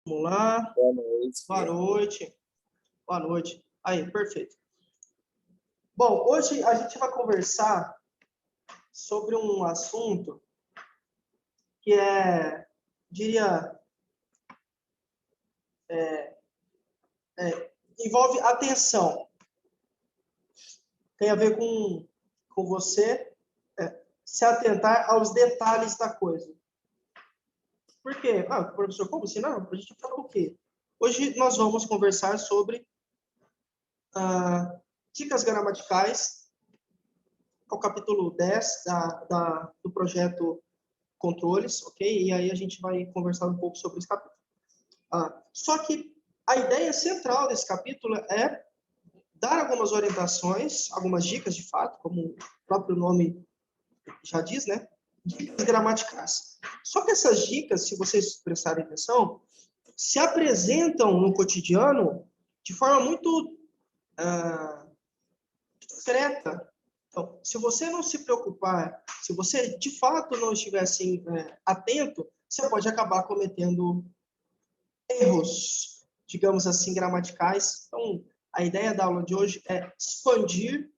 Vamos lá. Boa noite. Boa noite. Boa noite. Aí, perfeito. Bom, hoje a gente vai conversar sobre um assunto que diria, envolve atenção. Tem a ver com você se atentar aos detalhes da coisa. Por quê? Professor, como assim? Não, a gente fala o quê? Hoje nós vamos conversar sobre dicas gramaticais, ao capítulo 10 do projeto Controles, ok? E aí a gente vai conversar um pouco sobre esse capítulo. Só que a ideia central desse capítulo é dar algumas orientações, algumas dicas de fato, como o próprio nome já diz, né? Dicas gramaticais. Só que essas dicas, se vocês prestarem atenção, se apresentam no cotidiano de forma muito discreta. Então, se você não se preocupar, se você de fato não estiver assim, atento, você pode acabar cometendo erros, digamos assim, gramaticais. Então, a ideia da aula de hoje é expandir,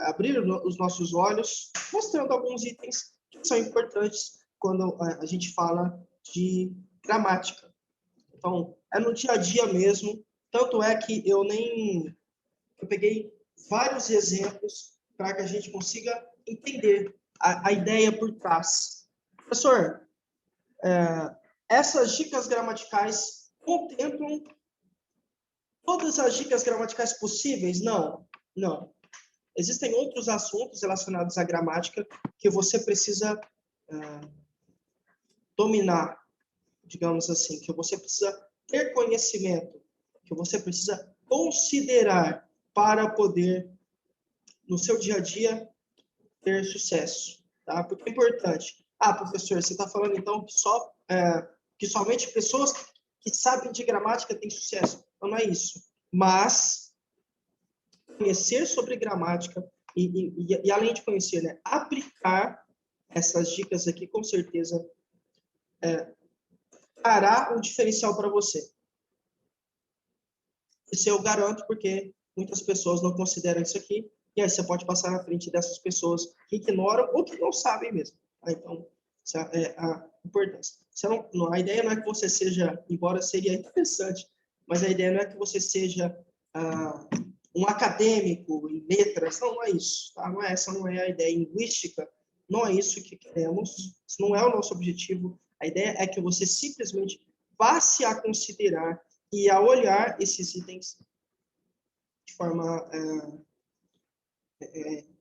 abrir os nossos olhos, mostrando alguns itens que são importantes quando a gente fala de gramática. Então, é no dia a dia mesmo. Tanto é que eu peguei vários exemplos para que a gente consiga entender a ideia por trás. Professor, essas dicas gramaticais contemplam todas as dicas gramaticais possíveis? Não, não. Existem outros assuntos relacionados à gramática que você precisa dominar, digamos assim, que você precisa ter conhecimento, que você precisa considerar para poder, no seu dia a dia, ter sucesso, tá? Porque é importante. Professor, você está falando então que somente pessoas que sabem de gramática têm sucesso? Não é isso. Mas conhecer sobre gramática e além de conhecer, né, aplicar essas dicas aqui, com certeza, dará um diferencial para você. Isso eu garanto, porque muitas pessoas não consideram isso aqui, e aí você pode passar na frente dessas pessoas que ignoram ou que não sabem mesmo. Então, essa é a importância. A ideia não é que você seja, embora seria interessante, mas a ideia não é que você seja um acadêmico em letras, não é isso. Tá? Essa não é a ideia linguística, não é isso que queremos, isso não é o nosso objetivo. A ideia é que você simplesmente passe a considerar e a olhar esses itens de forma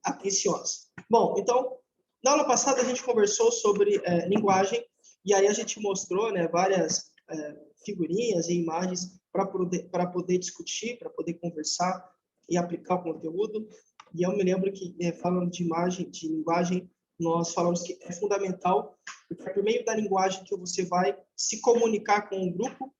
atenciosa. Bom, então, na aula passada a gente conversou sobre linguagem, e aí a gente mostrou, né, várias figurinhas e imagens para poder discutir, para poder conversar e aplicar o conteúdo. E eu me lembro que, falando de imagem, de linguagem, nós falamos que é fundamental, porque é por meio da linguagem que você vai se comunicar com um grupo,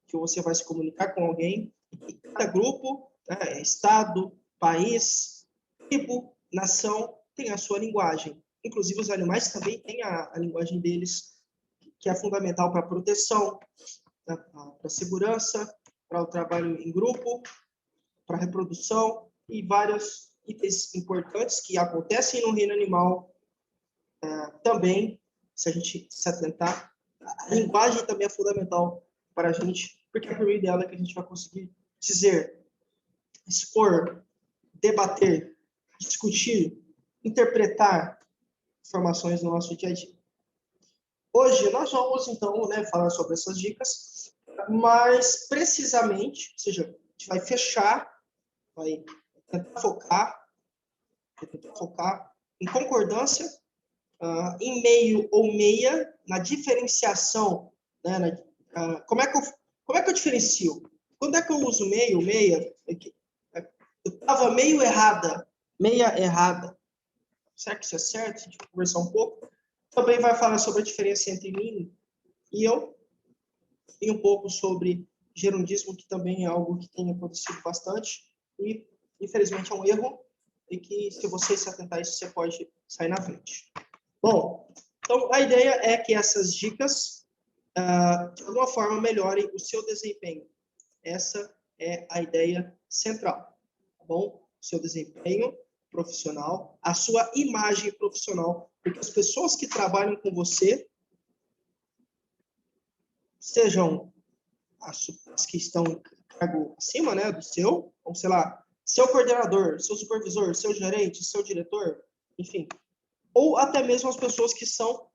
que você vai se comunicar com alguém, e cada grupo, estado, país, tribo, nação, tem a sua linguagem. Inclusive, os animais também têm a linguagem deles, que é fundamental para a proteção, para a segurança, para o trabalho em grupo, para a reprodução e vários itens importantes que acontecem no reino animal também, se a gente se atentar. A linguagem também é fundamental para a gente, porque é por meio dela que a gente vai conseguir dizer, expor, debater, discutir, interpretar informações no nosso dia a dia. Hoje nós vamos, então, falar sobre essas dicas, mas precisamente, ou seja, a gente vai fechar, vai tentar focar em concordância, em meio ou meia, na diferenciação, né, como é que eu diferencio? Quando é que eu uso meio, meia? Eu estava meio errada, meia errada. Será que isso é certo? A gente vai conversar um pouco. Também vai falar sobre a diferença entre mim e eu, e um pouco sobre gerundismo, que também é algo que tem acontecido bastante, e infelizmente é um erro, e que se você se atentar a isso, você pode sair na frente. Bom, então a ideia é que essas dicas de alguma forma, melhore o seu desempenho. Essa é a ideia central, tá bom? O seu desempenho profissional, a sua imagem profissional, porque as pessoas que trabalham com você, sejam as que estão em cargo acima, né, do seu, ou sei lá, seu coordenador, seu supervisor, seu gerente, seu diretor, enfim, ou até mesmo as pessoas que são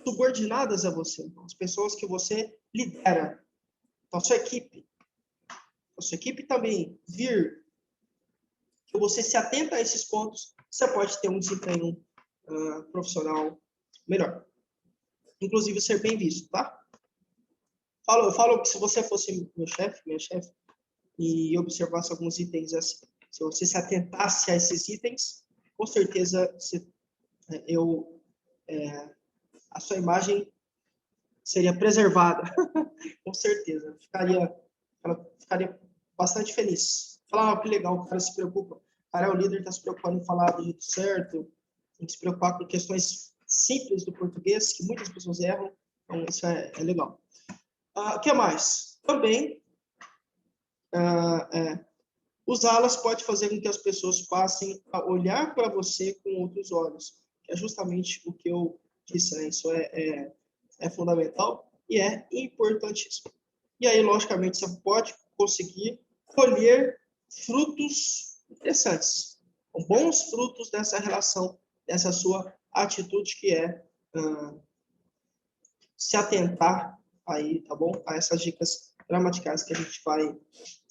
subordinadas a você, as pessoas que você lidera, então, a sua equipe também vir que você se atenta a esses pontos, você pode ter um desempenho profissional melhor. Inclusive, ser bem visto, tá? Eu falo que se você fosse minha chefe, e observasse alguns itens assim, se você se atentasse a esses itens, com certeza a sua imagem seria preservada, com certeza. Ela ficaria bastante feliz. Falar, que legal, o cara se preocupa. O cara é o líder, está se preocupando em falar do jeito certo, tem que se preocupar com questões simples do português, que muitas pessoas erram, então isso é legal. O que mais? Também, usá-las pode fazer com que as pessoas passem a olhar para você com outros olhos, que é justamente o que eu disse, né? Isso é fundamental e é importantíssimo. E aí, logicamente, você pode conseguir colher frutos interessantes, bons frutos dessa relação, dessa sua atitude que é se atentar aí, tá bom? A essas dicas gramaticais que a gente vai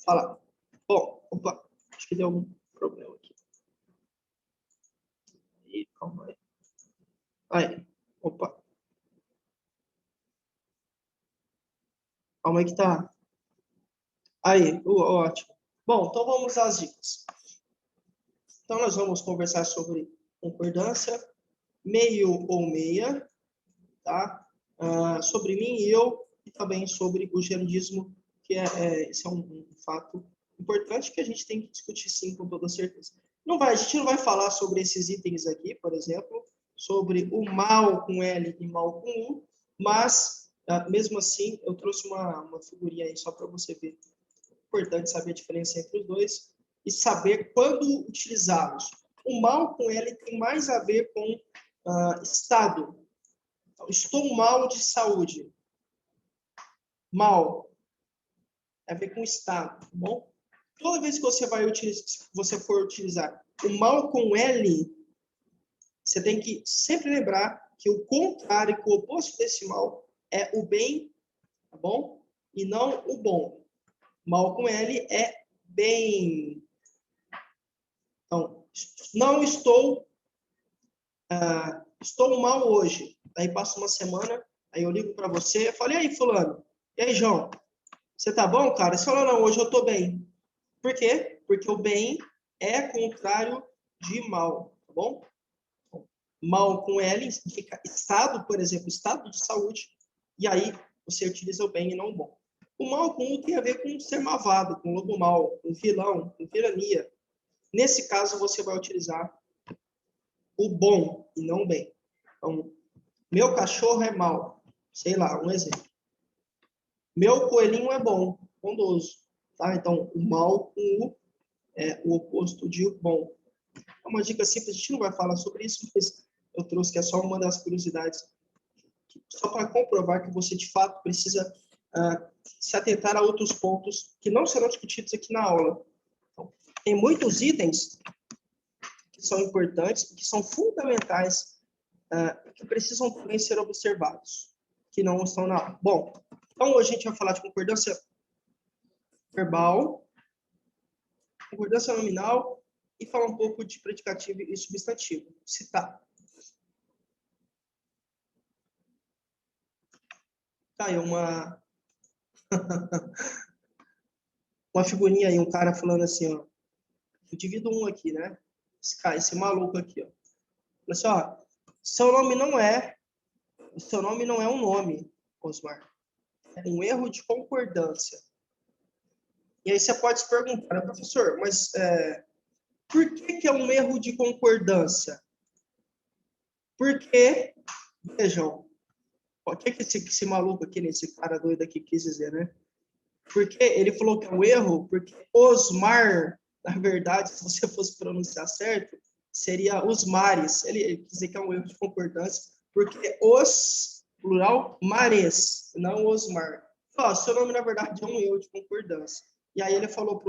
falar. Bom, opa, acho que deu algum problema aqui. Aí, calma aí. Aí, opa. Calma aí que tá. Aí, ótimo. Bom, então vamos às dicas. Então, nós vamos conversar sobre concordância, meio ou meia, tá? Sobre mim e eu, e também sobre o gerundismo, que esse é um fato importante que a gente tem que discutir, sim, com toda certeza. A gente não vai falar sobre esses itens aqui, por exemplo, sobre o mal com L e mal com U, mas, mesmo assim, eu trouxe uma figurinha aí só para você ver. É importante saber a diferença entre os dois e saber quando utilizá-los. O mal com L tem mais a ver com estado. Então, estou mal de saúde. Mal. Tem a ver com estado, tá bom? Toda vez que você for utilizar o mal com L, você tem que sempre lembrar que o contrário, que o oposto desse mal é o bem, tá bom? E não o bom. Mal com L é bem. Então, não estou estou mal hoje. Aí passa uma semana, aí eu ligo para você, eu falo, e aí, fulano? E aí, João? Você tá bom, cara? Você fala, não, hoje eu tô bem. Por quê? Porque o bem é contrário de mal, tá bom? Mal com L significa estado, por exemplo, estado de saúde, e aí você utiliza o bem e não o bom. O mal com U tem a ver com ser malvado, com lobo mal, com vilão, com tirania. Nesse caso, você vai utilizar o bom e não o bem. Então, meu cachorro é mau. Sei lá, um exemplo. Meu coelhinho é bom, bondoso. Tá? Então, o mal com U é o oposto de bom. É uma dica simples, a gente não vai falar sobre isso, mas eu trouxe que é só uma das curiosidades, só para comprovar que você, de fato, precisa se atentar a outros pontos que não serão discutidos aqui na aula. Então, tem muitos itens que são importantes, que são fundamentais, que precisam também ser observados, que não estão na aula. Bom, então hoje a gente vai falar de concordância verbal, concordância nominal e falar um pouco de predicativo e substantivo. Citar. Tá aí uma figurinha aí, um cara falando assim, ó. Eu divido um aqui, né? Esse maluco aqui, ó. Assim, ó, seu nome não é um nome, Osmar. É um erro de concordância. E aí você pode se perguntar, professor, mas por que é um erro de concordância? Porque, vejam, O que esse maluco aqui, esse cara doido aqui quis dizer, né? Porque ele falou que é um erro, porque Osmar, na verdade, se você fosse pronunciar certo, seria os mares. Ele quis dizer que é um erro de concordância, porque os, plural, mares, não Osmar. Ó, seu nome, na verdade, é um erro de concordância. E aí ele falou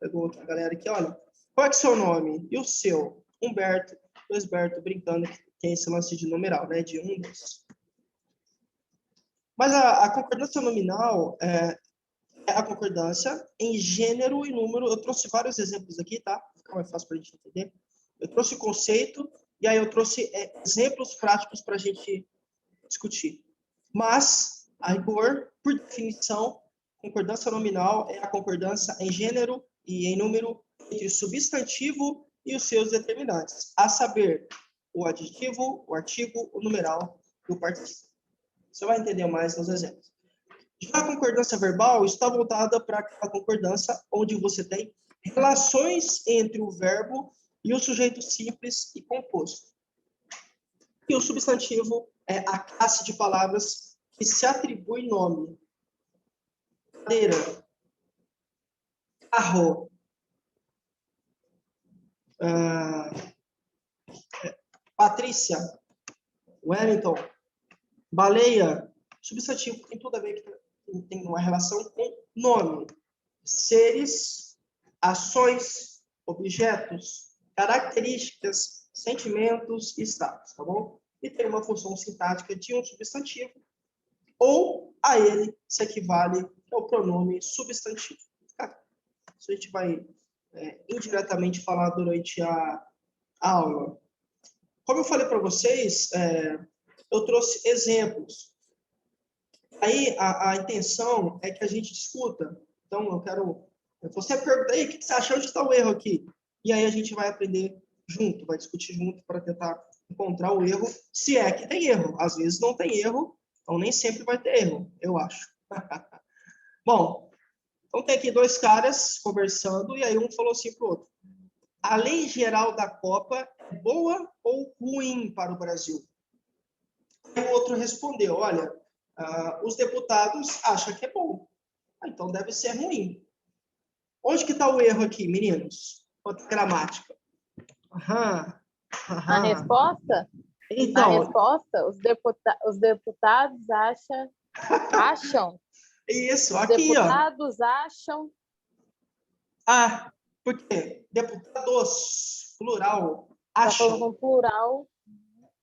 pegou a galera aqui, olha, qual é que é o seu nome? E o seu? Humberto, Osberto, brincando que tem esse lance de numeral, né? De 1, 2. Mas a concordância nominal é a concordância em gênero e número. Eu trouxe vários exemplos aqui, tá? Fica mais fácil para a gente entender. Eu trouxe conceito e aí eu trouxe exemplos práticos para a gente discutir. Mas, a rigor, por definição, concordância nominal é a concordância em gênero e em número entre o substantivo e os seus determinantes, a saber, o adjetivo, o artigo, o numeral e o particípio. Você vai entender mais nos exemplos. Já a concordância verbal está voltada para a concordância onde você tem relações entre o verbo e o sujeito simples e composto. E o substantivo é a classe de palavras que se atribui nome. Cadeira, carro, Patrícia, Wellington, baleia, substantivo tem tudo a ver, tem uma relação com nome. Seres, ações, objetos, características, sentimentos e estados, tá bom? E tem uma função sintática de um substantivo, ou a ele se equivale ao pronome substantivo. Isso a gente vai indiretamente falar durante a aula. Como eu falei para vocês, eu trouxe exemplos. Aí a intenção é que a gente discuta. Então, eu quero... Você pergunta aí, o que você achou de tal erro aqui? E aí a gente vai aprender junto, vai discutir junto para tentar encontrar o erro, se é que tem erro. Às vezes não tem erro, então nem sempre vai ter erro, eu acho. Bom, então tem aqui dois caras conversando e aí um falou assim para o outro: a lei geral da Copa é boa ou ruim para o Brasil? E o outro respondeu: olha, os deputados acham que é bom, então deve ser ruim. Onde que está o erro aqui, meninos? Quanto gramática? A resposta? Então, a resposta, os deputados acham. Isso, Os aqui, deputados acham. Por quê? Deputados, plural, Tá acham. falando com plural.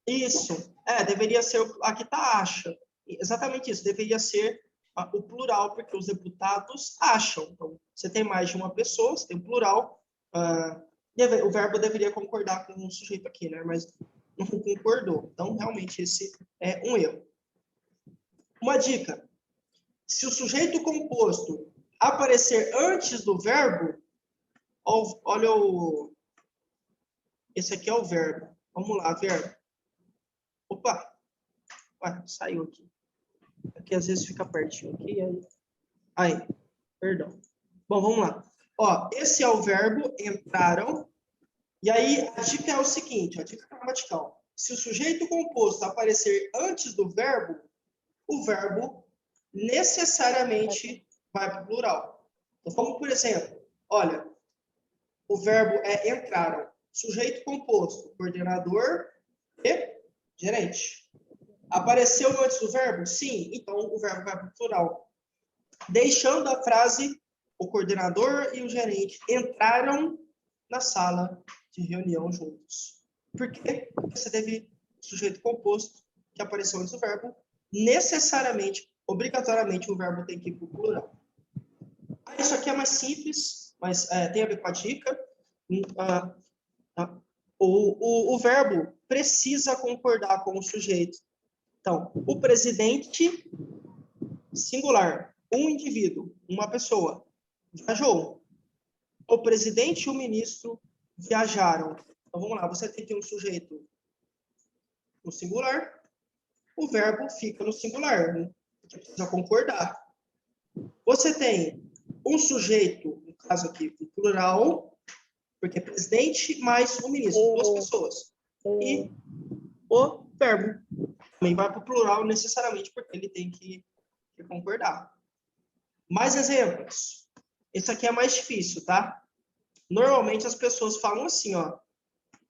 Isso. Deveria ser, aqui está acha. Exatamente isso, deveria ser o plural, porque os deputados acham. Então, você tem mais de uma pessoa, você tem o plural, o verbo deveria concordar com o sujeito aqui, né? Mas não concordou. Então, realmente, esse é um erro. Uma dica: se o sujeito composto aparecer antes do verbo, olha esse aqui é o verbo. Vamos lá, verbo. Opa! Ué, saiu aqui. Aqui às vezes fica pertinho aqui. Aí, perdão. Bom, vamos lá. Esse é o verbo, entraram. E aí, a dica é o seguinte, a dica gramatical. Se o sujeito composto aparecer antes do verbo, o verbo necessariamente vai para o plural. Então, como por exemplo, olha, o verbo é entraram. Sujeito composto, coordenador e gerente. Apareceu antes do verbo? Sim, então o verbo vai para o plural. Deixando a frase, o coordenador e o gerente entraram na sala de reunião juntos. Por quê? Porque você teve sujeito composto que apareceu antes do verbo, necessariamente, obrigatoriamente, o verbo tem que ir para o plural. Isso aqui é mais simples, mas tem a ver com a dica. O verbo precisa concordar com o sujeito. Então, o presidente, singular, um indivíduo, uma pessoa, viajou. O presidente e o ministro viajaram. Então, vamos lá, você tem que ter um sujeito no singular, o verbo fica no singular, né? Porque precisa concordar. Você tem um sujeito, no caso aqui, no plural, porque é presidente mais o ministro, duas pessoas. E o verbo. também vai para o plural necessariamente, porque ele tem que concordar. Mais exemplos. Esse aqui é mais difícil, tá? Normalmente as pessoas falam assim, ó.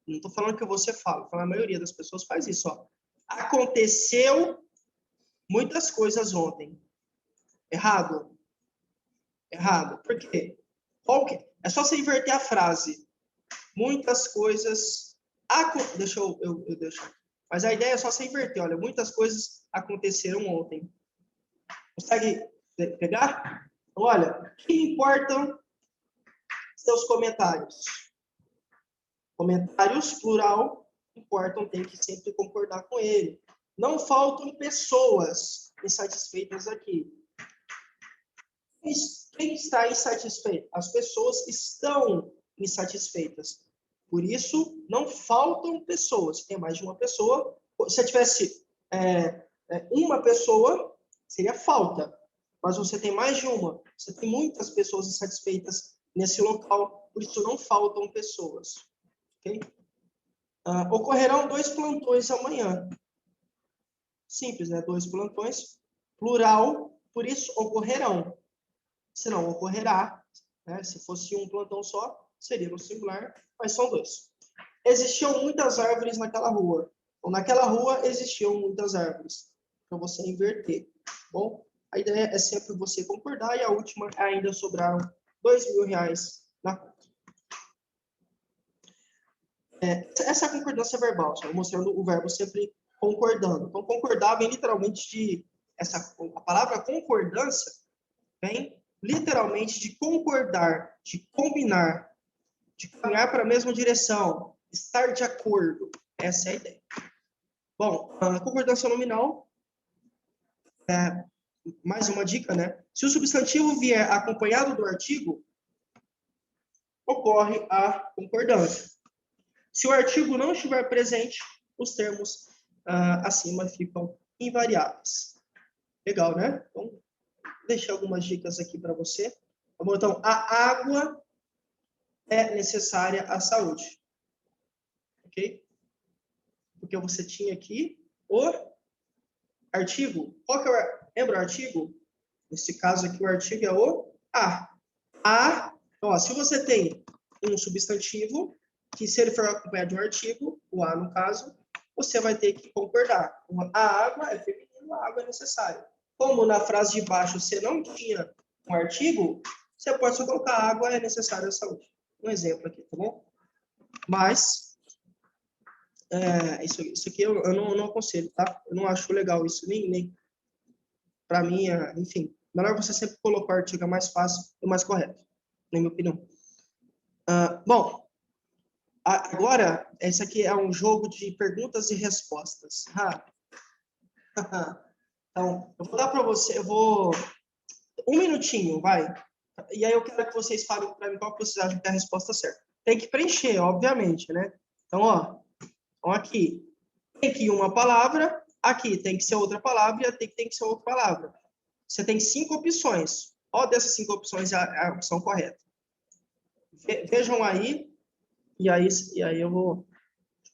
Não estou falando que você fala, a maioria das pessoas faz isso, ó. Aconteceu muitas coisas ontem. Errado? Errado. Por quê? É só você inverter a frase. Muitas coisas... Deixa eu deixo. Mas a ideia é só você inverter. Olha, muitas coisas aconteceram ontem. Consegue pegar? Olha, o que importam seus comentários? Comentários, plural, importam, tem que sempre concordar com ele. Não faltam pessoas insatisfeitas aqui. Quem está insatisfeito? As pessoas estão insatisfeitas. Por isso, não faltam pessoas. Tem mais de uma pessoa. Se tivesse uma pessoa, seria falta. Mas você tem mais de uma. Você tem muitas pessoas insatisfeitas nesse local. Por isso, não faltam pessoas. Okay? Ocorrerão 2 plantões amanhã. Simples, né? 2 plantões. Plural, por isso ocorrerão. Se não, ocorrerá. Né? Se fosse um plantão só, seria no singular, mas são 2. Existiam muitas árvores naquela rua. Ou naquela rua existiam muitas árvores. Para você inverter. Bom, a ideia é sempre você concordar e a última ainda sobraram R$2.000 na conta. Essa é a concordância verbal, só mostrando o verbo sempre concordando. Então, concordar vem literalmente a palavra concordância vem literalmente de concordar, de combinar, de caminhar para a mesma direção, estar de acordo. Essa é a ideia. Bom, a concordância nominal, mais uma dica, né? Se o substantivo vier acompanhado do artigo, ocorre a concordância. Se o artigo não estiver presente, os termos acima ficam invariáveis. Legal, né? Então, deixei algumas dicas aqui para você. Então, a água é necessária à saúde. Ok? Porque você tinha aqui o artigo. Qual que é lembra o artigo? Nesse caso aqui, o artigo é o a. Então, se você tem um substantivo, que se ele for acompanhado de um artigo, o a no caso, você vai ter que concordar. A água é feminino, a água é necessária. Como na frase de baixo você não tinha um artigo, você pode só colocar a água é necessária à saúde. Um exemplo aqui, tá bom? Mas, isso aqui eu não aconselho, tá? Eu não acho legal isso, nem para mim, enfim. Melhor você sempre colocar o artigo mais fácil e mais correto, na minha opinião. Bom, agora, esse aqui é um jogo de perguntas e respostas. Então, eu vou dar para você, um minutinho, vai. E aí eu quero que vocês falem para mim qual que vocês acham que é a resposta certa. Tem que preencher, obviamente, né? Então, aqui tem que ir uma palavra, aqui tem que ser outra palavra e aqui tem que ser outra palavra. Você tem 5 opções. Qual dessas 5 opções é a opção correta? Vejam aí, e aí eu vou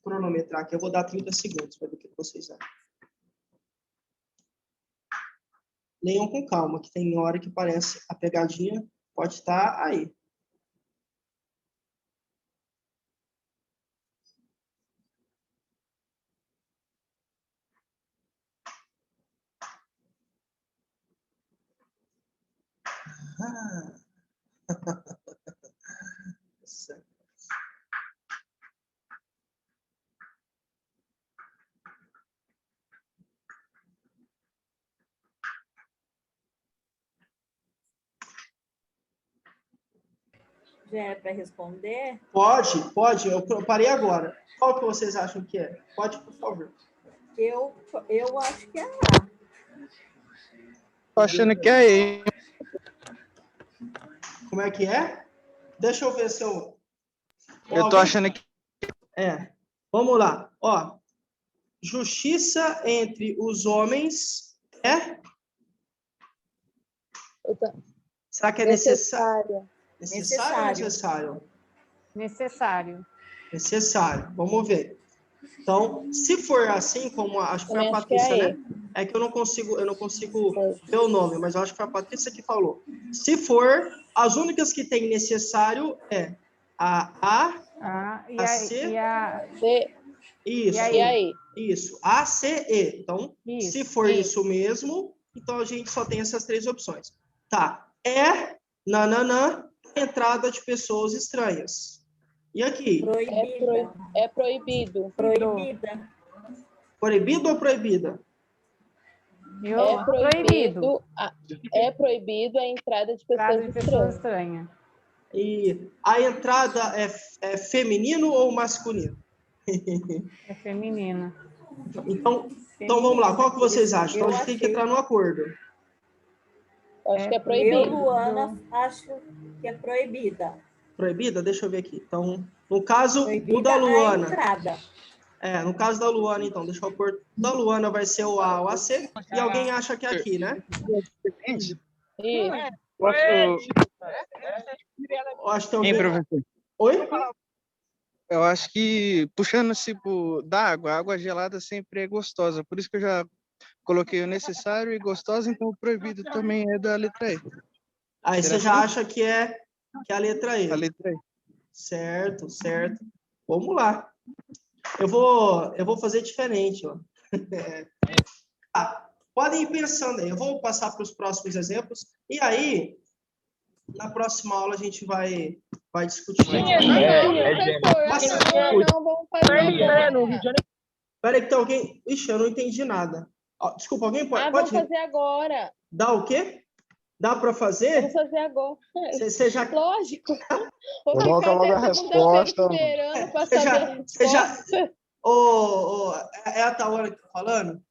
cronometrar aqui, eu vou dar 30 segundos para ver o que vocês acham. Leiam com calma, que tem hora que parece a pegadinha pode estar aí. Já é para responder? Pode. Eu parei agora. Qual que vocês acham que é? Pode, por favor. Eu acho que é A. Tô achando que é E. Como é que é? Deixa eu ver se eu... Eu tô achando que... Vamos lá. Justiça entre os homens é... Será que é necessário? Necessário ou necessário? Necessário. Necessário. Vamos ver. Então, se for assim, como acho que foi a Também acho que é Patrícia, a E. né? É que eu não consigo ver o nome, mas eu acho que foi a Patrícia que falou. Se for, as únicas que tem necessário é a E a a, C, e a, C isso, E e a E. isso, A, C, E. Então, Isso, se for isso. isso mesmo, então a gente só tem essas 3 opções. Tá, é, nananã, entrada de pessoas estranhas. E aqui, Proibida. É proibido. Proibida. proibido ou proibida? É proibido. É proibido a entrada de Entrada pessoas de pessoas estranhas. estranhas. E a entrada é feminino ou masculino? É feminina. Então vamos lá, qual que vocês acham? Então a gente tem que entrar no acordo. Eu acho que é Eu, proibido. Luana, acho que é proibida. Proibida? Deixa eu ver aqui. Então, no caso, Proibida o da a Luana. entrada. No caso da Luana, então, deixa eu pôr. Da Luana vai ser o A ou a C. E alguém acha que é aqui, né? Isso. Posso... Eu acho que tem Hein, alguém... professor? Oi? Eu acho que, puxando tipo da água, a água gelada sempre é gostosa. Por isso que eu já coloquei o necessário e gostosa, então o proibido também é da letra E. Aí Será você já assim? acha que é a letra E. A letra E. Certo, certo. Vamos lá. Eu vou fazer diferente, ó. Podem ir pensando aí. Eu vou passar para os próximos exemplos. E aí, na próxima aula, a gente vai discutir. Não, vamos fazer agora. Peraí que tem alguém... Ixi, eu não entendi nada. Desculpa, alguém pode... Vamos fazer agora. Dá o quê? Dá para fazer? Vamos fazer agora. Você já... Lógico. Coloca logo a resposta. Esperando para saber a Você já... resposta. É a Tawana que tá falando?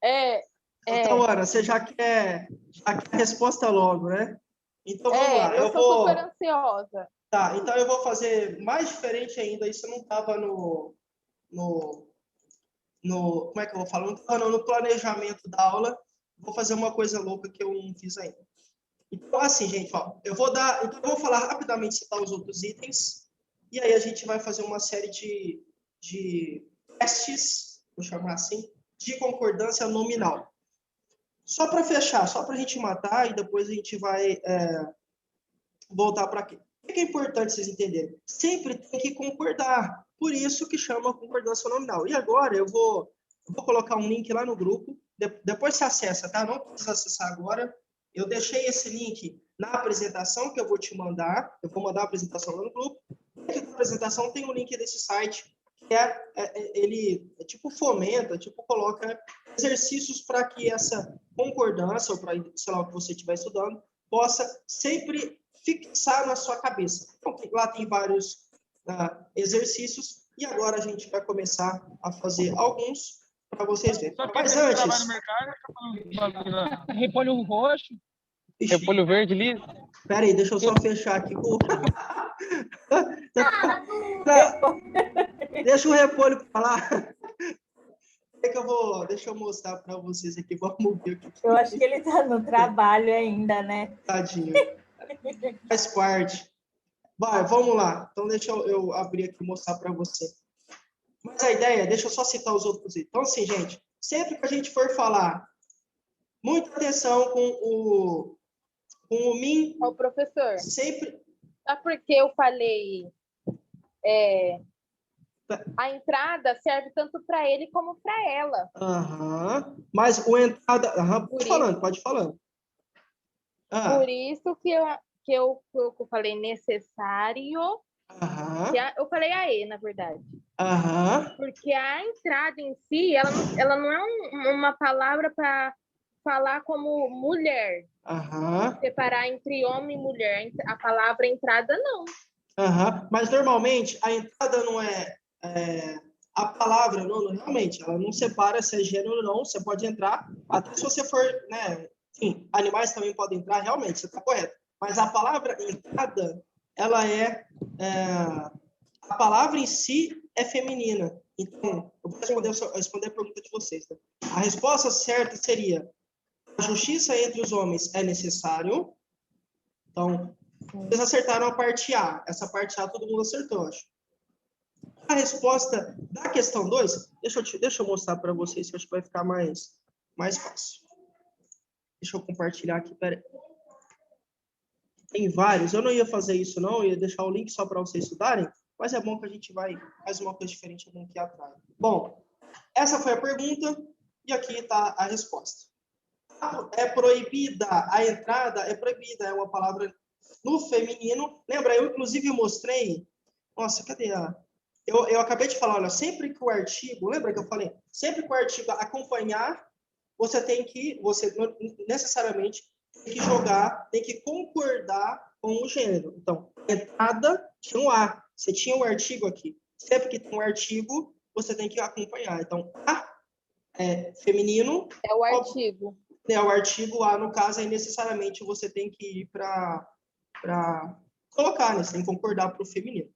Tawana, você já quer a resposta logo, né? Então, vamos lá. Eu sou super ansiosa. Tá, então eu vou fazer mais diferente ainda. Isso não estava como é que eu vou falar? Não estava no planejamento da aula. Vou fazer uma coisa louca que eu não fiz ainda. Então, assim, gente, ó, eu vou falar rapidamente, citar os outros itens, e aí a gente vai fazer uma série de testes, vou chamar assim, de concordância nominal. Só para fechar, só para a gente matar, e depois a gente vai voltar para aqui. O que é importante vocês entenderem? Sempre tem que concordar, por isso que chama concordância nominal. E agora eu vou colocar um link lá no grupo, depois você acessa, tá? Não precisa acessar agora. Eu deixei esse link na apresentação que eu vou te mandar. Eu vou mandar a apresentação lá no grupo. Dentro da apresentação tem um link desse site que ele tipo fomenta, tipo coloca exercícios para que essa concordância ou para, sei lá, o que você estiver estudando, possa sempre fixar na sua cabeça. Então, lá tem vários exercícios e agora a gente vai começar a fazer alguns para vocês verem. Mas antes... Repolho roxo. Ixi, Repolho verde, liso. Pera aí, deixa eu só fechar aqui com... Deixa o repolho para lá. Deixa eu mostrar para vocês aqui. Vamos ver o que... Eu acho que ele está no trabalho ainda, né? Tadinho. Faz parte. Vai, vamos lá. Então, deixa eu abrir aqui e mostrar para você. Mas a ideia, deixa eu só citar os outros. Então, assim, gente, sempre que a gente for falar, muita atenção com o mim. Ô, professor. Sempre. Sabe por que eu falei? A entrada serve tanto para ele como para ela. Mas o entrada. Pode falar. Por isso que eu falei necessário. Eu falei a E, na verdade. Porque a entrada em si, ela não é uma palavra para falar como mulher. Separar entre homem e mulher. A palavra entrada, não. Mas, normalmente, a entrada não é... a palavra, não, realmente, ela não separa se é gênero ou não. Você pode entrar, até se você for... né, enfim, animais também podem entrar, realmente, você está correto. Mas a palavra entrada, ela a palavra em si é feminina. Então, eu vou responder a pergunta de vocês. Tá? A resposta certa seria: a justiça entre os homens é necessário. Então, vocês acertaram a parte A. Essa parte A todo mundo acertou, acho. A resposta da questão 2, deixa eu mostrar para vocês, que acho que vai ficar mais fácil. Deixa eu compartilhar aqui, peraí. Tem vários, eu não ia fazer isso não, eu ia deixar o link só para vocês estudarem, mas é bom que a gente faz uma coisa diferente, é bom que atrai. Bom, essa foi a pergunta, e aqui está a resposta. É proibida, a entrada é proibida, é uma palavra no feminino. Lembra, eu inclusive mostrei, nossa, cadê a... Eu acabei de falar, olha, sempre que o artigo, lembra que eu falei? Sempre que o artigo acompanhar, você necessariamente tem que jogar, tem que concordar com o gênero. Então, entrada tinha um A, você tinha um artigo aqui. Sempre que tem um artigo, você tem que acompanhar. Então, A é feminino. É o artigo. O artigo A, no caso, aí necessariamente você tem que ir para colocar, né? Você tem que concordar para o feminino.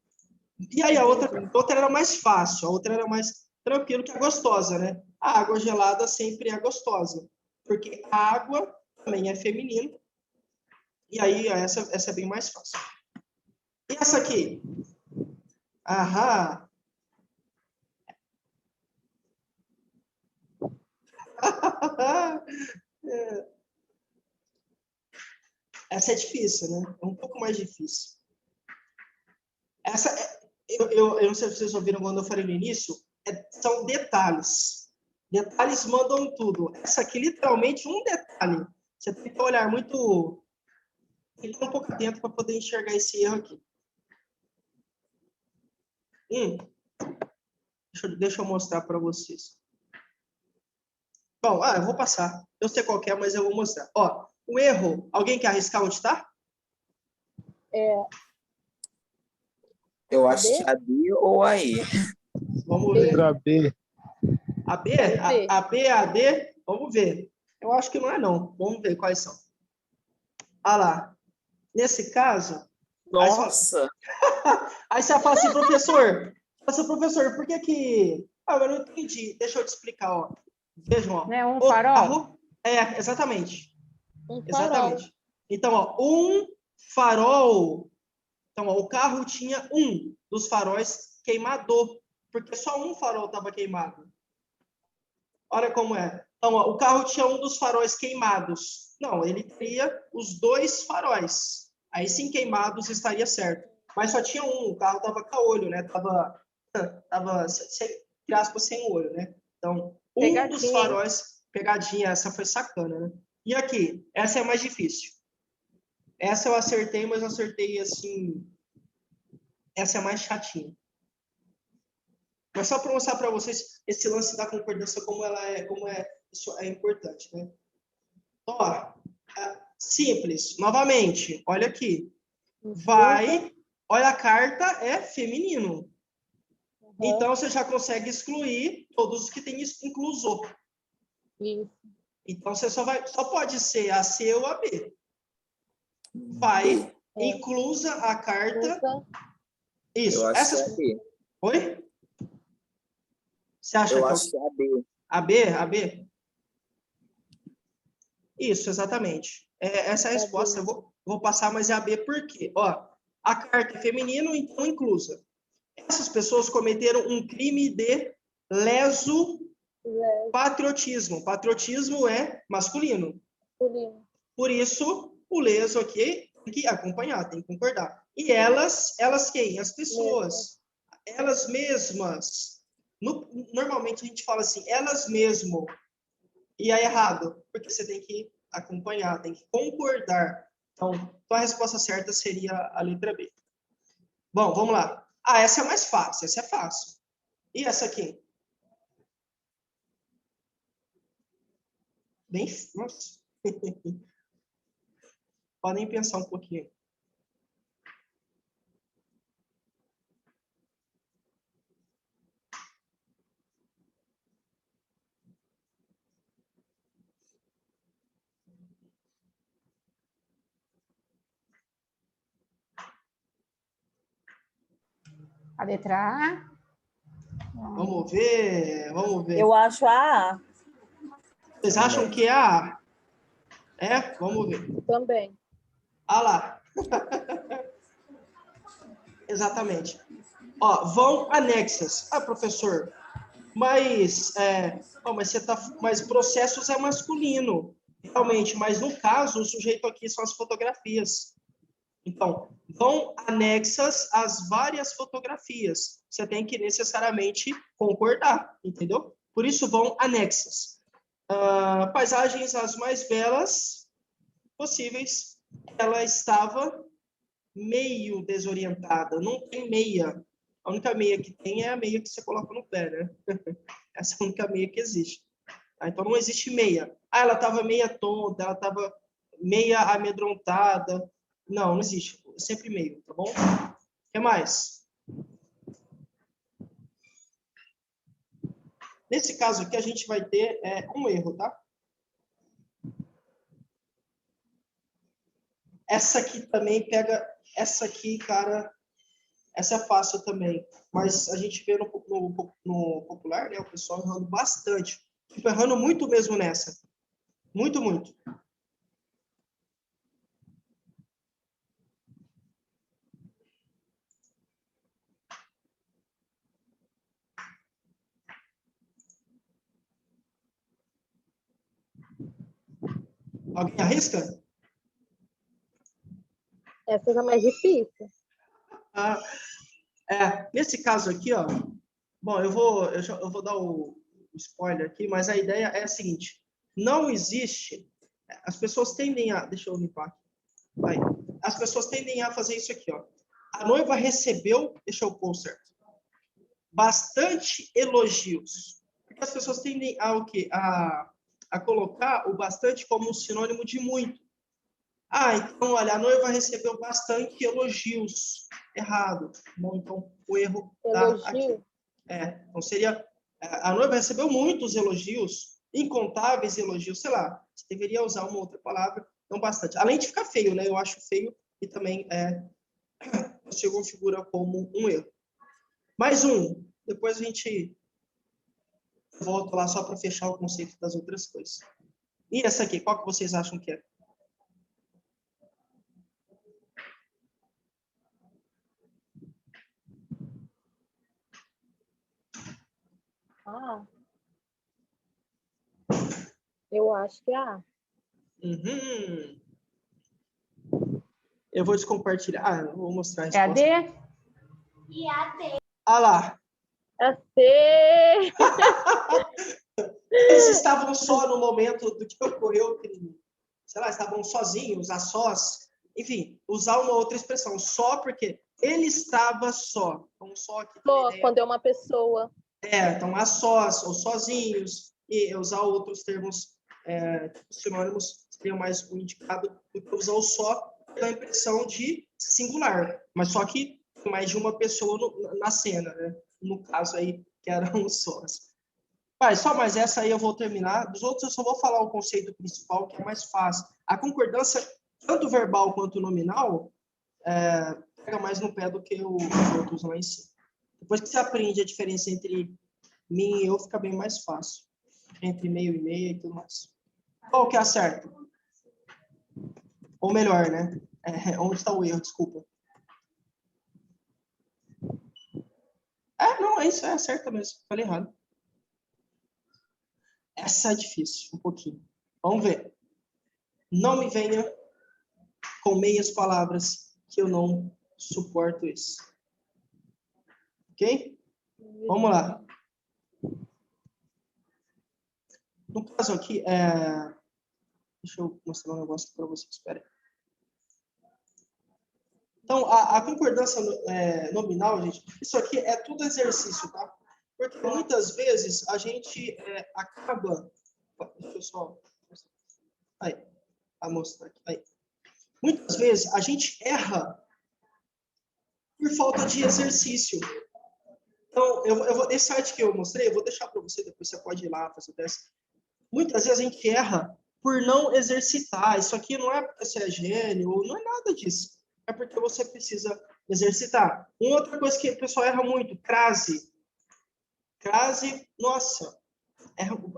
E aí a outra era mais fácil, a outra era mais tranquilo, que é gostosa, né? A água gelada sempre é gostosa, porque a água também é feminino, e aí essa é bem mais fácil. E essa aqui? Aham. Essa é difícil, né? É um pouco mais difícil. Eu não sei se vocês ouviram quando eu falei no início, são detalhes. Detalhes mandam tudo. Essa aqui, literalmente, um detalhe. Você tem que olhar muito... Tem que estar um pouco atento para poder enxergar esse erro aqui. Deixa eu mostrar para vocês. Bom, eu vou passar. Eu sei qual que é, mas eu vou mostrar. Ó, o erro, alguém quer arriscar onde está? Eu acho que a B ou a E. Vamos ver. A B. A B? A B, a D? Vamos ver. Eu acho que não é, não. Vamos ver quais são. Ah lá. Nesse caso... Nossa! Aí você fala assim, professor, por que que... eu não entendi. Deixa eu te explicar, ó. Vejam, ó. Não é um farol? Exatamente. Exatamente. Farol. Então, ó, um farol... Então, ó, o carro tinha um dos faróis queimador, porque só um farol estava queimado. Olha como é. Então, ó, o carro tinha um dos faróis queimados. Não, ele teria os dois faróis. Aí sim, queimados estaria certo. Mas só tinha um, o carro estava com olho, né? Tava entre aspas, sem olho, né? Então, dos faróis... Pegadinha, essa foi sacana, né? E aqui, essa é mais difícil. Essa eu acertei, mas eu acertei assim... Essa é mais chatinha. Mas só para mostrar para vocês esse lance da concordância, isso é importante, né? Ó, simples. Novamente, olha aqui. Olha, a carta é feminino. Então, você já consegue excluir todos os que tem inclusor. Isso. Então, você só pode ser a C ou a B. Inclusa a carta... Isso. Eu acho que é a B. Oi? Você acha eu que acho que é a B. A B? A B? Isso, exatamente. Essa é a resposta. Eu vou passar, mas é a B por quê? Ó, a carta é feminino, então inclusa. Essas pessoas cometeram um crime de leso patriotismo. Patriotismo é masculino. Por isso, o leso aqui tem que acompanhar, tem que concordar. E elas quem? As pessoas. Elas mesmas. Normalmente a gente fala assim, elas mesmo. E é errado, porque você tem que acompanhar, tem que concordar. Então, a resposta certa seria a letra B. Bom, vamos lá. Essa é mais fácil, essa é fácil. E essa aqui? Bem, nossa. Podem pensar um pouquinho. A letra A? Vamos ver. Eu acho a A. Vocês acham que é a A? Vamos ver. Também. Lá. Exatamente. Ó, vão anexas. Ah, professor, mas mas processos é masculino, realmente, mas no caso, o sujeito aqui são as fotografias. Então, vão anexas às várias fotografias. Você tem que necessariamente concordar, entendeu? Por isso, vão anexas. Paisagens as mais belas possíveis. Ela estava meio desorientada, não tem meia. A única meia que tem é a meia que você coloca no pé, né? Essa é a única meia que existe. Então, não existe meia. Ah, ela estava meia tonta, ela estava meia amedrontada. Não, não existe. Sempre meio, tá bom? O que mais? Nesse caso aqui, a gente vai ter um erro, tá? Essa aqui também pega... Essa aqui, cara... Essa é fácil também. Mas a gente vê no popular, né? O pessoal errando bastante. Tipo, errando muito mesmo nessa. Muito, muito. Alguém arrisca? Essa é a mais difícil. Nesse caso aqui, ó. Bom, eu vou dar o spoiler aqui, mas a ideia é a seguinte. Não existe... As pessoas tendem a... Deixa eu limpar aqui. Vai. As pessoas tendem a fazer isso aqui, ó. A noiva recebeu... Deixa eu pôr certo. Bastante elogios. Porque as pessoas tendem a o quê? A colocar o bastante como um sinônimo de muito. Então, olha, a noiva recebeu bastante elogios. Errado. Bom, então, o erro está aqui. Então, seria... A noiva recebeu muitos elogios, incontáveis elogios, sei lá. Você deveria usar uma outra palavra, não bastante. Além de ficar feio, né? Eu acho feio e também se configura como um erro. Mais um. Depois a gente volta lá só para fechar o conceito das outras coisas. E essa aqui, qual que vocês acham que é? Eu acho que é A. Eu vou descompartilhar. Eu vou mostrar a resposta. É a D? E a D. Ah lá. É C. Eles estavam só no momento do que ocorreu o crime. Sei lá, estavam sozinhos, a sós. Enfim, usar uma outra expressão. Só porque ele estava só. Então, só aqui. Quando é uma pessoa. Então, a sós ou sozinhos. E usar outros termos sinônimos seria mais o indicado do que usar o só pela impressão de singular. Mas só que tem mais de uma pessoa na cena, né? No caso aí, que eram os sós. Só mais essa aí eu vou terminar. Dos outros eu só vou falar o conceito principal, que é mais fácil. A concordância, tanto verbal quanto nominal, pega mais no pé do que os outros lá em cima. Depois que você aprende a diferença entre mim e eu, fica bem mais fácil. Entre meio e meia e tudo mais. Qual que é a certa? Ou melhor, né? Onde está o erro? Desculpa. Não, é isso, é certa mesmo. Falei errado. Essa é difícil, um pouquinho. Vamos ver. Não me venha com meias palavras, que eu não suporto isso. Ok? Vamos lá. No caso aqui, deixa eu mostrar um negócio para vocês. Espera aí. Então, a concordância nominal, gente, isso aqui é tudo exercício, tá? Porque muitas vezes a gente acaba... Deixa eu só... Aí, a mostrar aqui. Aí. Muitas vezes a gente erra por falta de exercício. Então, esse site que eu mostrei, eu vou deixar para você, depois você pode ir lá fazer o teste. Muitas vezes a gente erra por não exercitar. Isso aqui não é porque você é gênio, não é nada disso. É porque você precisa exercitar. Uma outra coisa que o pessoal erra muito, crase. Crase, nossa,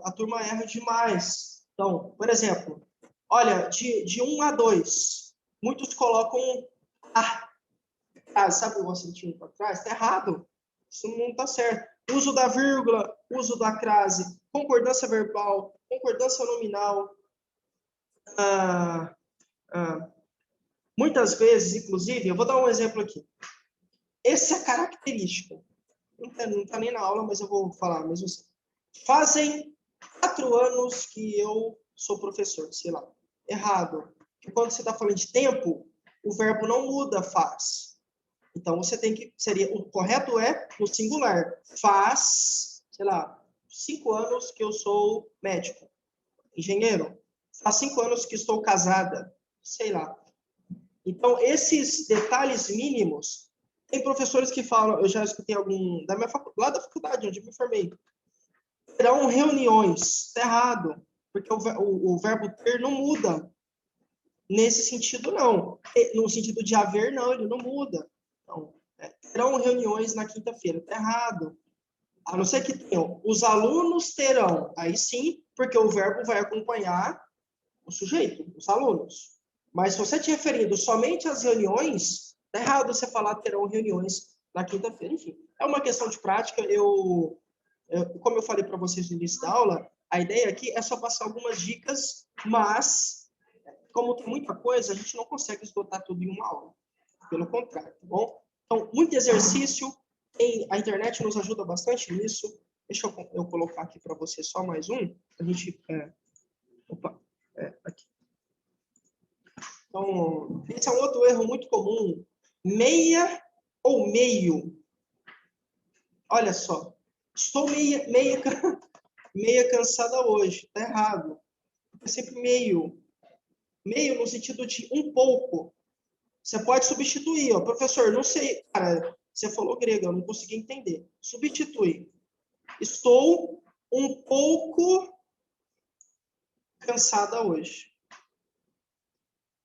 a turma erra demais. Então, por exemplo, olha, de 1 a 2, muitos colocam A. Sabe o acentinho para trás? Está errado. Isso não está certo. Uso da vírgula, uso da crase, concordância verbal, concordância nominal. Muitas vezes, inclusive, eu vou dar um exemplo aqui. Esse é característico. Não está nem na aula, mas eu vou falar mesmo assim. Fazem 4 anos que eu sou professor, sei lá. Errado. Porque quando você está falando de tempo, o verbo não muda, faz. Então, você tem que... o correto é no singular. Faz, sei lá, 5 anos que eu sou médico, engenheiro. Faz 5 anos que estou casada, sei lá. Então, esses detalhes mínimos, tem professores que falam, eu já escutei algum, lá da faculdade, onde eu me formei, terão reuniões. Está errado, porque o verbo ter não muda. Nesse sentido, não. No sentido de haver, não, ele não muda. Então, terão reuniões na quinta-feira. Está errado. A não ser que tenham. Os alunos terão. Aí sim, porque o verbo vai acompanhar o sujeito, os alunos. Mas se você te referindo somente às reuniões, está errado você falar terão reuniões na quinta-feira. Enfim, é uma questão de prática. Como eu falei para vocês no início da aula, a ideia aqui é só passar algumas dicas, mas, como tem muita coisa, a gente não consegue esgotar tudo em uma aula. Pelo contrário, tá bom? Então, muito exercício. A internet nos ajuda bastante nisso. Deixa eu colocar aqui para vocês só mais um. A gente... aqui. Então, esse é um outro erro muito comum. Meia ou meio. Olha só. Estou meia cansada hoje. Está errado. É sempre meio. Meio no sentido de um pouco. Você pode substituir. Ó. Professor, não sei. Cara, você falou grego, eu não consegui entender. Substitui. Estou um pouco cansada hoje.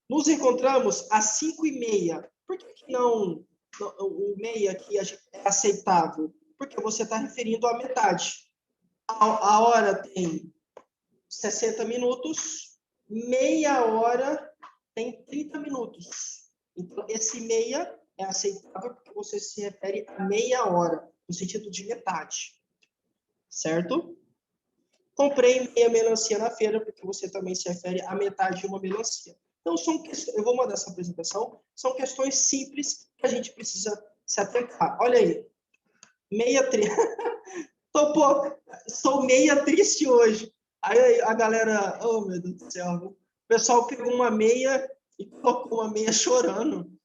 Nos encontramos às 5h30. Por que não o meia aqui é aceitável? Porque você está referindo à metade. A hora tem 60 minutos, meia hora tem 30 minutos. Então, esse meia é aceitável porque você se refere a meia hora, no sentido de metade. Certo? Comprei meia melancia na feira, porque você também se refere a metade de uma melancia. Então, eu vou mandar essa apresentação. São questões simples que a gente precisa se atentar. Olha aí. Meia triste. Estou meia triste hoje. Aí a galera... Oh, meu Deus do céu. O pessoal pegou uma meia e colocou uma meia chorando.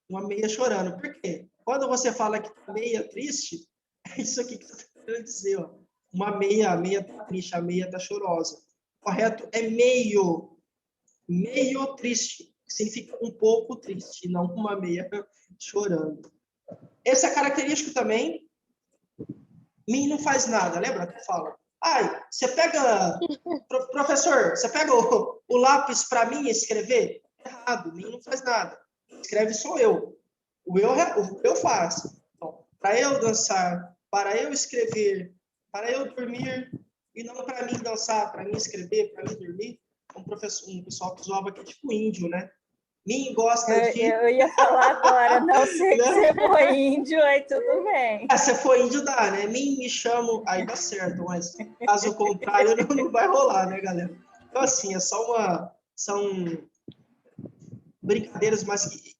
Uma meia chorando. Por quê? Quando você fala que está meia triste, é isso aqui que você está querendo dizer. Ó. A meia está triste, a meia está chorosa. Correto? É meio triste. Significa um pouco triste, não uma meia chorando. Esse é característico também. Mim não faz nada, lembra que eu falo? Você pega... Professor, você pega o lápis para mim escrever? Errado, mim não faz nada. Escreve sou eu. O eu faço. Então, para eu dançar, para eu escrever, para eu dormir, e não para mim dançar, para mim escrever, para mim dormir. Um pessoal que zoava que é tipo índio, né? Mim gosta de... Eu ia falar agora, não sei que você for índio, aí tudo bem. Se for índio, dá, né? Me chamo, aí dá certo, mas caso contrário, não vai rolar, né, galera? Então, assim, são brincadeiras, mas que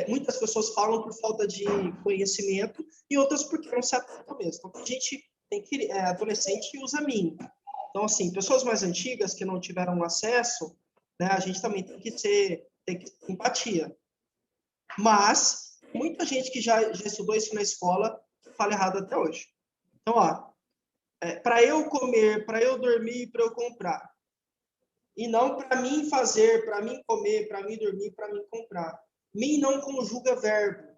muitas pessoas falam por falta de conhecimento e outras porque não se atentam mesmo. Então, tem gente, adolescente que usa mim. Então, assim, pessoas mais antigas que não tiveram acesso, né, a gente também tem que ter empatia. Mas, muita gente que já estudou isso na escola fala errado até hoje. Então, para eu comer, para eu dormir, para eu comprar. E não para mim fazer, para mim comer, para mim dormir, para mim comprar. Mim não conjuga verbo.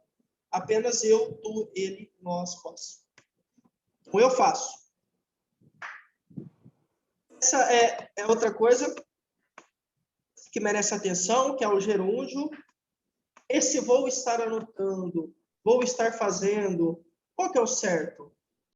Apenas eu, tu, ele, nós, vós. Então, eu faço. Essa é outra coisa que merece atenção, que é o gerúndio. Esse vou estar anotando, vou estar fazendo, qual que é o certo?